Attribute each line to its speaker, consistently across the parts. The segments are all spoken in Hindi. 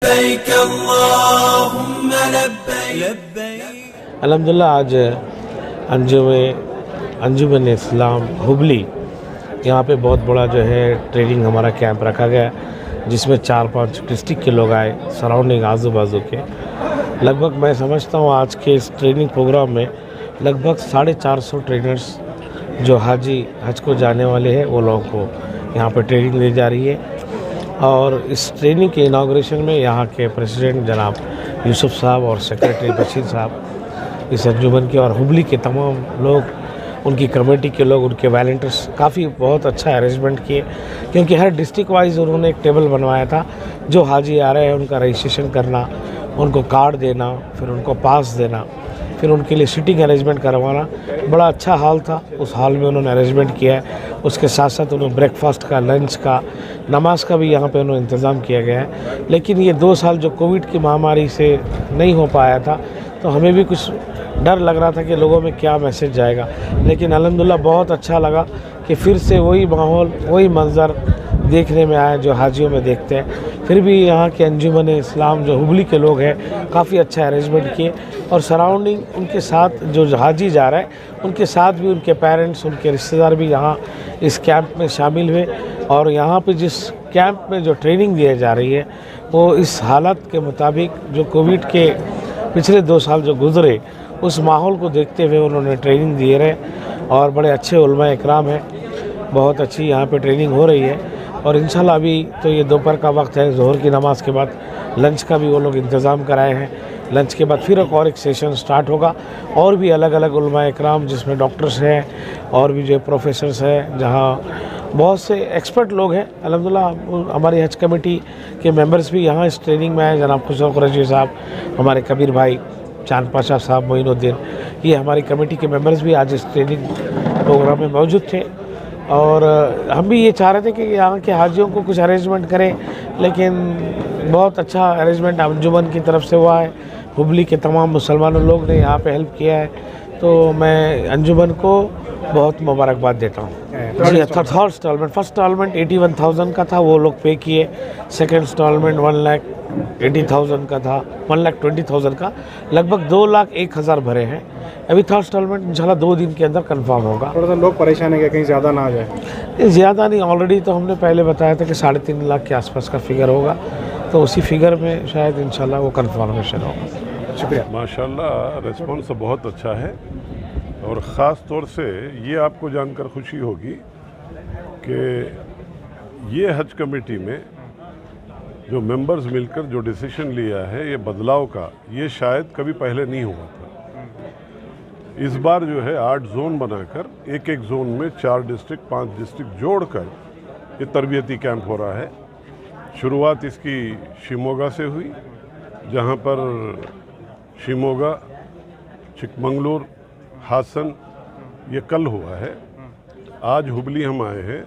Speaker 1: लब्बैक अल्लाहुम्मा लब्बैक।
Speaker 2: अल्हम्दुलिल्लाह आज अंजुमन इस्लाम हुबली यहाँ पे बहुत बड़ा जो है ट्रेनिंग हमारा कैंप रखा गया, जिसमें 4-5 डिस्ट्रिक्ट के लोग आए, सराउंडिंग आजू बाजू के। लगभग मैं समझता हूँ आज के इस ट्रेनिंग प्रोग्राम में लगभग 450 ट्रेनर्स जो हाजी हज को जाने वाले हैं वो लोगों को यहाँ पे ट्रेनिंग दी जा रही है। और इस ट्रेनिंग के इनाग्रेशन में यहाँ के प्रेसिडेंट जनाब यूसुफ साहब और सेक्रेटरी बशीर साहब इस अंजुमन के और हुबली के तमाम लोग, उनकी कमेटी के लोग, उनके वॉलंटियर्स काफ़ी बहुत अच्छा अरेंजमेंट किए, क्योंकि हर डिस्ट्रिक्ट वाइज उन्होंने एक टेबल बनवाया था। जो हाजी आ रहे हैं उनका रजिस्ट्रेशन करना, उनको कार्ड देना, फिर उनको पास देना, फिर उनके लिए सीटिंग अरेंजमेंट करवाना। बड़ा अच्छा हॉल था, उस हॉल में उन्होंने अरेंजमेंट किया है। उसके साथ साथ उन्होंने ब्रेकफास्ट का, लंच का, नमाज का भी यहाँ पे उन्होंने इंतज़ाम किया गया है। लेकिन ये 2 साल जो कोविड की महामारी से नहीं हो पाया था, तो हमें भी कुछ डर लग रहा था कि लोगों में क्या मैसेज जाएगा। लेकिन अल्हम्दुलिल्लाह बहुत अच्छा लगा कि फिर से वही माहौल, वही मंज़र देखने में आया जो हाजियों में देखते हैं। फिर भी यहाँ के अंजुमन इस्लाम जो हुबली के लोग हैं काफ़ी अच्छा अरेंजमेंट किए, और सराउंडिंग उनके साथ जो हाजी जा रहा है उनके साथ भी उनके पेरेंट्स, उनके रिश्तेदार भी यहाँ इस कैंप में शामिल हुए। और यहाँ पे जिस कैंप में जो ट्रेनिंग दी जा रही है वो इस हालत के मुताबिक जो कोविड के पिछले 2 साल जो गुजरे उस माहौल को देखते हुए उन्होंने ट्रेनिंग दिए रहे। और बड़े अच्छे उलमा इकराम हैं, बहुत अच्छी यहाँ पे ट्रेनिंग हो रही है। और इंशाल्लाह अभी तो ये दोपहर का वक्त है, ज़ोहर की नमाज के बाद लंच का भी वो लोग इंतज़ाम कराए हैं। लंच के बाद फिर एक सेशन स्टार्ट होगा, और भी अलग अलग उलमा इकराम जिसमें डॉक्टर्स हैं और भी जो प्रोफेसर्स हैं, जहाँ बहुत से एक्सपर्ट लोग हैं। अल्हम्दुलिल्लाह हमारी हज कमेटी के मेंबर्स भी यहाँ इस ट्रेनिंग में आए। जनाब खुशरो कुरैशी साहब, हमारे कबीर भाई, चांद पाशा साहब, मोइनुद्दीन, ये हमारी कमेटी के मेंबर्स भी आज इस ट्रेनिंग प्रोग्राम में मौजूद थे। और हम भी ये चाह रहे थे कि यहाँ के हाजियों को कुछ अरेंजमेंट करें, लेकिन बहुत अच्छा अरेंजमेंट अंजुमन की तरफ से हुआ है। हुबली के तमाम मुसलमानों लोग ने यहाँ पे हेल्प किया है, तो मैं अंजुमन को बहुत मुबारकबाद देता हूँ। जी, थर्ड इंस्टॉलमेंट, फर्स्ट इंस्टॉलमेंट 81,000 का था, वो लोग पे किए। सेकंड इंस्टॉलमेंट 1,80,000 का था, 1,20,000 का, लगभग 2,01,000 भरे हैं। अभी थर्ड इंस्टॉलमेंट इंशाल्लाह 2 दिन के अंदर कंफर्म होगा।
Speaker 3: थोड़ा सा लोग परेशान है कि कहीं ज़्यादा ना आ जाए।
Speaker 2: ज़्यादा नहीं, ऑलरेडी तो हमने पहले बताया था कि 3.5 लाख के आसपास का फिगर होगा, तो उसी फिगर में शायद इंशाल्लाह वो कंफर्मेशन होगा।
Speaker 3: शुक्रिया।
Speaker 4: माशाल्लाह रिस्पॉन्स बहुत अच्छा है, और ख़ास तौर से ये आपको जानकर खुशी होगी कि ये हज कमेटी में जो मेंबर्स मिलकर जो डिसीजन लिया है ये बदलाव का, ये शायद कभी पहले नहीं हुआ था। इस बार जो है 8 जोन बनाकर एक जोन में 4 डिस्ट्रिक्ट 5 डिस्ट्रिक्ट जोड़कर ये तरबियती कैंप हो रहा है। शुरुआत इसकी शिमोगा से हुई, जहाँ पर शिमोगा, चिकमंगलुरु, हासन ये कल हुआ है। आज हुबली हम आए हैं,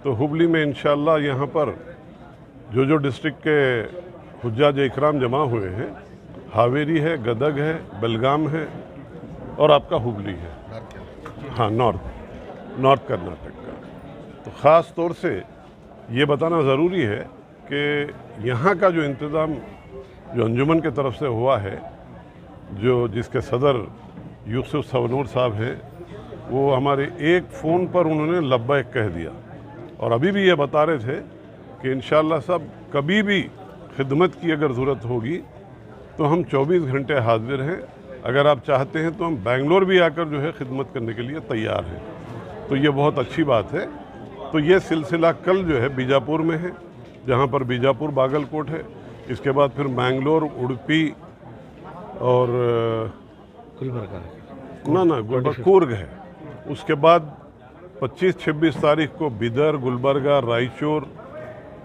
Speaker 4: तो हुबली में इंशाल्लाह यहाँ पर जो डिस्ट्रिक्ट के हुज्जाज इकराम जमा हुए हैं, हावेरी है, गदग है, बेलगाम है और आपका हुबली है, हाँ नॉर्थ कर्नाटक का। तो ख़ास तौर से ये बताना ज़रूरी है कि यहाँ का जो इंतज़ाम जो अंजुमन के तरफ से हुआ है, जो जिसके सदर यूसुफ सवनूर साहब हैं, वो हमारे एक फ़ोन पर उन्होंने लब्बैक कह दिया। और अभी भी ये बता रहे थे कि इंशाल्लाह सब कभी भी खिदमत की अगर ज़रूरत होगी तो हम 24 घंटे हाजिर हैं। अगर आप चाहते हैं तो हम बेंगलोर भी आकर जो है खिदमत करने के लिए तैयार हैं। तो ये बहुत अच्छी बात है। तो ये सिलसिला कल जो है बीजापुर में है, जहाँ पर बीजापुर बागलकोट है, इसके बाद फिर मैंगलोर, उडुपी और गुलबर्गा, कूर्ग है। उसके बाद 25-26 तारीख को बिदर, गुलबर्गा, रायचूर,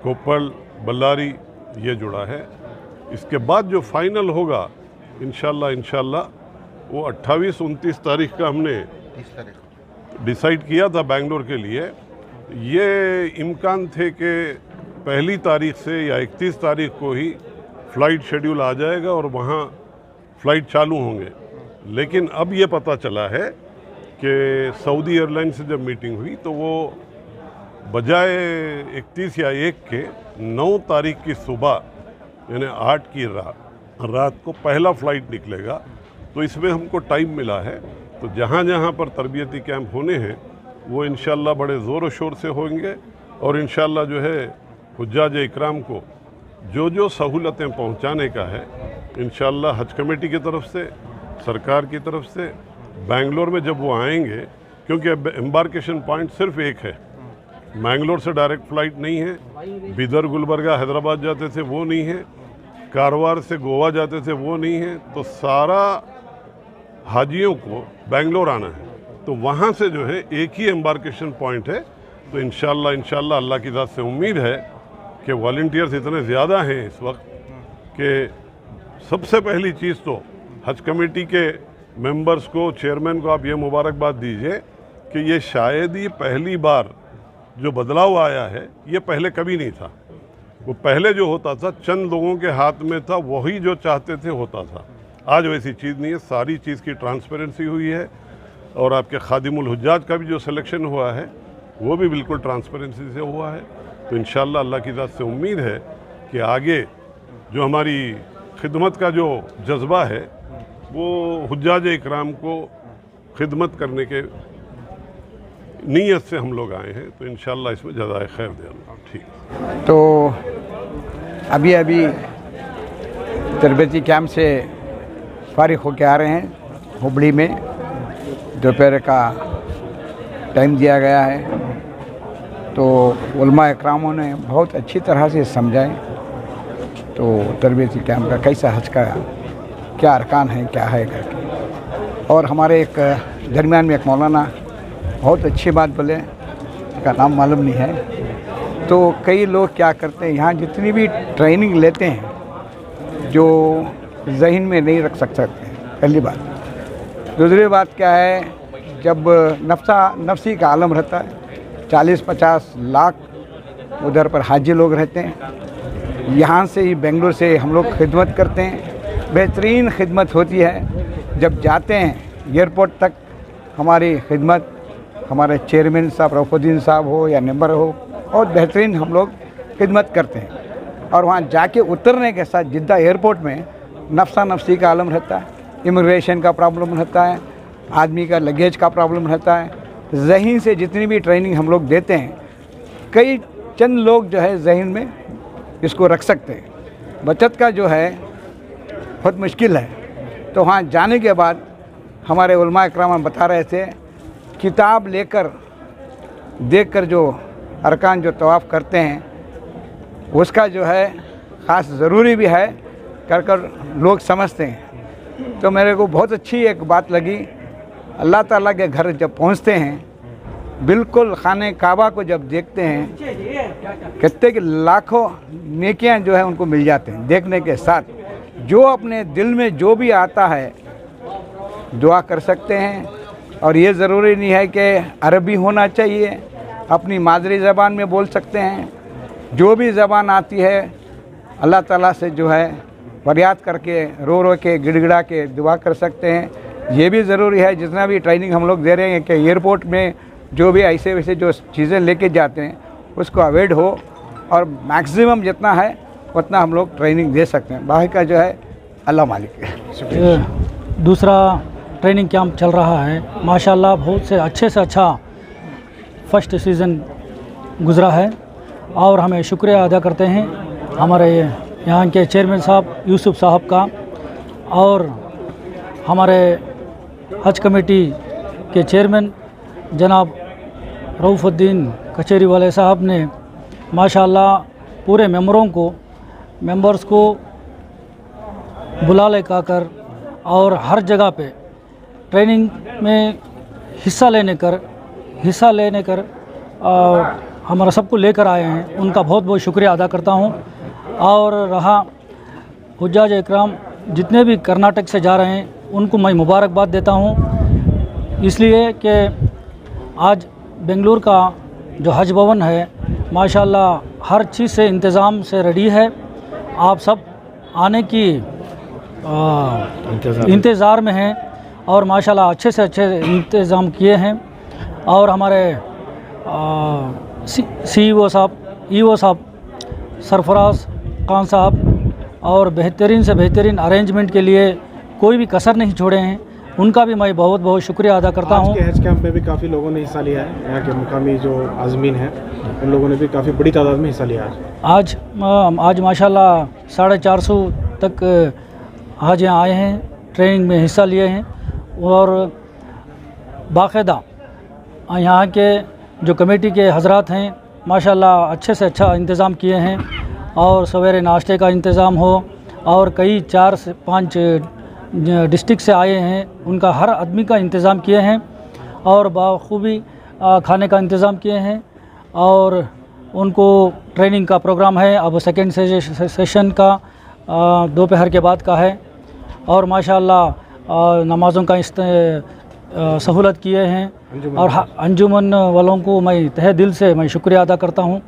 Speaker 4: कोप्पल, बल्लारी ये जुड़ा है। इसके बाद जो फाइनल होगा इंशाल्लाह वो 28-29 तारीख का हमने डिसाइड किया था बेंगलोर के लिए। ये इम्कान थे कि पहली तारीख से या 31 तारीख को ही फ़्लाइट शेड्यूल आ जाएगा और वहाँ फ़्लाइट चालू होंगे। लेकिन अब ये पता चला है कि सऊदी एयरलाइन से जब मीटिंग हुई तो वो बजाय 31 या 1 के 9 तारीख की सुबह यानी 8 की रात को पहला फ़्लाइट निकलेगा। तो इसमें हमको टाइम मिला है, तो जहाँ जहाँ पर तरबियती कैंप होने हैं वो इंशाअल्लाह बड़े ज़ोर शोर से होंगे। और इंशाअल्लाह जो है हुज्जाज इकराम को जो जो सहूलतें पहुँचाने का है इंशाअल्लाह हज कमेटी की तरफ से, सरकार की तरफ से, बेंगलोर में जब वो आएंगे, क्योंकि एम्बार्केशन पॉइंट सिर्फ एक है, मैंगलोर से डायरेक्ट फ़्लाइट नहीं है, बिदर गुलबर्गा हैदराबाद जाते थे वो नहीं है, कारवार से गोवा जाते थे वो नहीं है, तो सारा हाजियों को बेंगलोर आना है। तो वहाँ से जो है एक ही एम्बार्केशन पॉइंट है। तो इंशाअल्लाह अल्लाह की ज़ात से उम्मीद है कि वॉलंटियर्स इतने ज़्यादा हैं इस वक्त कि सबसे पहली चीज़ तो हज कमेटी के मेंबर्स को, चेयरमैन को आप ये मुबारकबाद दीजिए कि ये शायद ही पहली बार जो बदलाव आया है, ये पहले कभी नहीं था। वो पहले जो होता था चंद लोगों के हाथ में था, वही जो चाहते थे होता था। आज वैसी चीज़ नहीं है, सारी चीज़ की ट्रांसपेरेंसी हुई है। और आपके खादिमुल हुज्जाज का भी जो सिलेक्शन हुआ है वो भी बिल्कुल ट्रांसपेरेंसी से हुआ है। तो इंशाअल्लाह अल्लाह की ज़ात से उम्मीद है कि आगे जो हमारी खिदमत का जो जज्बा है वो हुज्जाज इकराम को खिदमत करने के नीयत से हम लोग आए हैं। तो इंशाअल्लाह इसमें जज़ाए खैर दे अल्लाह। ठीक।
Speaker 5: तो अभी तरबती कैंप से फारिग होकर आ रहे हैं हुबली में। दोपहर का टाइम दिया गया है, तो उलमा इकरामों ने बहुत अच्छी तरह से समझाएं तो तरबती कैंप का कैसा हज का क्या अरकान है, क्या है करके। और हमारे एक दरमियान में एक मौलाना बहुत अच्छी बात बोले, का नाम मालूम नहीं है। तो कई लोग क्या करते हैं, यहाँ जितनी भी ट्रेनिंग लेते हैं जो ज़हन में नहीं रख सकते, पहली बात। दूसरी बात क्या है, जब नफसी का आलम रहता है, 40-50 लाख उधर पर हाजी लोग रहते हैं। यहाँ से ही बेंगलुरु से हम लोग खिदमत करते हैं, बेहतरीन खिदमत होती है। जब जाते हैं एयरपोर्ट तक हमारी खिदमत, हमारे चेयरमैन साहब रऊफुद्दीन साहब हो या मेंबर हो, बहुत बेहतरीन हम लोग खिदमत करते हैं। और वहाँ जाके उतरने के साथ जिद्दा एयरपोर्ट में नफसी का आलम रहता है, इमिग्रेशन का प्रॉब्लम रहता है, आदमी का लगेज का प्रॉब्लम रहता है। ज़हन से जितनी भी ट्रेनिंग हम लोग देते हैं, कई चंद लोग जो है ज़हन में इसको रख सकते हैं। बचत का जो है बहुत मुश्किल है। तो वहाँ जाने के बाद हमारे उलमा इकराम बता रहे थे, किताब लेकर देखकर जो अरकान जो तवाफ़ करते हैं उसका जो है ख़ास ज़रूरी भी है कर लोग समझते हैं। तो मेरे को बहुत अच्छी एक बात लगी, अल्लाह ताला के घर जब पहुंचते हैं, बिल्कुल खाने काबा को जब देखते हैं, कहते कि लाखों नेकियां जो है उनको मिल जाते हैं देखने के साथ। जो अपने दिल में जो भी आता है दुआ कर सकते हैं। और ये ज़रूरी नहीं है कि अरबी होना चाहिए, अपनी मादरी ज़बान में बोल सकते हैं। जो भी ज़बान आती है अल्लाह ताला से जो है फरियाद करके, रो रो के, गिड़गिड़ा के दुआ कर सकते हैं। ये भी ज़रूरी है, जितना भी ट्रेनिंग हम लोग दे रहे हैं कि एयरपोर्ट में जो भी ऐसे वैसे जो चीज़ें लेके जाते हैं उसको अवॉइड हो, और मैक्सिमम जितना है उतना हम लोग ट्रेनिंग दे सकते हैं। बाकी का जो है अल्लाह मालिक है।
Speaker 6: दूसरा ट्रेनिंग कैंप चल रहा है, माशाल्लाह बहुत से अच्छा फर्स्ट सीज़न गुज़रा है। और हमें शुक्रिया अदा करते हैं हमारे यहाँ के चेयरमैन साहब यूसुफ साहब का, और हमारे हज कमेटी के चेयरमैन जनाब रऊफुद्दीन कचेरी वाले साहब ने माशाल्लाह पूरे मेंबर्स को बुला लेकर कर और हर जगह पे ट्रेनिंग में हिस्सा लेने कर हमारा सबको लेकर आए हैं। उनका बहुत बहुत शुक्रिया अदा करता हूँ। और रहा हुज्जाज इकराम जितने भी कर्नाटक से जा रहे हैं उनको मैं मुबारकबाद देता हूँ, इसलिए कि आज बेंगलुरु का जो हज भवन है माशाल्लाह हर चीज़ से इंतज़ाम से रेडी है। आप सब आने की इंतज़ार में हैं और माशाल्लाह अच्छे से अच्छे इंतज़ाम किए हैं। और हमारे CEO साहब, EO साहब सरफराज खान साहब और बेहतरीन से बेहतरीन अरेंजमेंट के लिए कोई भी कसर नहीं छोड़े हैं, उनका भी मैं बहुत बहुत शुक्रिया अदा करता हूँ।
Speaker 3: आज के हज कैंप में भी काफ़ी लोगों ने हिस्सा लिया है, यहाँ के मुकामी जो आज़मीन हैं उन लोगों ने भी काफ़ी बड़ी तादाद में हिस्सा लिया
Speaker 6: आज माशाल्लाह 450 तक हाज यहाँ आए हैं, ट्रेनिंग में हिस्सा लिए हैं और बाकायदा यहाँ के जो कमेटी के हजरात हैं माशाल्लाह अच्छे से अच्छा इंतज़ाम किए हैं और सवेरे नाश्ते का इंतज़ाम हो और कई 4 से 5 डिस्ट्रिक्ट से आए हैं, उनका हर आदमी का इंतज़ाम किए हैं और बाखूबी खाने का इंतज़ाम किए हैं और उनको ट्रेनिंग का प्रोग्राम है। अब सेकेंड सेशन का दोपहर के बाद का है और माशाल्लाह नमाज़ों का सहूलत किए हैं और अंजुमन वालों को मैं तहे दिल से मैं शुक्रिया अदा करता हूँ।